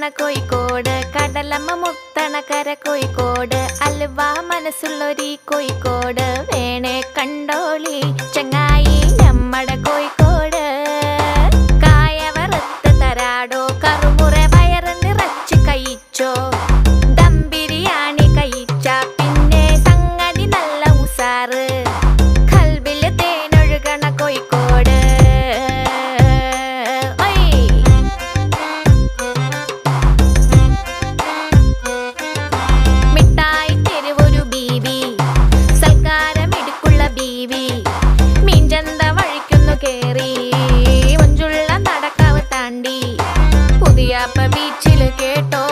മുത്തണ കോഴിക്കോട്, കടലമ്മ മുത്തണ കര കോഴിക്കോട്, അലുവ മനസ്സുള്ളൊരീ കോഴിക്കോട്, വേണേ കണ്ടോളി ചങ്ങായി നമ്മടെ കോഴിക്കോട്. കായ വറുത്ത് തരാടോ, കറുമുറ വയറ് നിറച്ച് കഴിച്ചോ, ദം ബിരിയാണി കഴിച്ച പിന്നെ സംഗതി നല്ല ഉസാറ്, കൽബില് തേനൊഴുകണ കോഴിക്കോട്. മിഠായി തെരുവൊരു ബീവി, സൽക്കാരമിടുക്കുള്ള ബീവി, മീൻചന്ത വഴിക്കുന്നു കേറി, മഞ്ചുള്ള നടക്കാവ് താണ്ടി, പുതിയാപ്പ ബീച്ചില് കേട്ടോ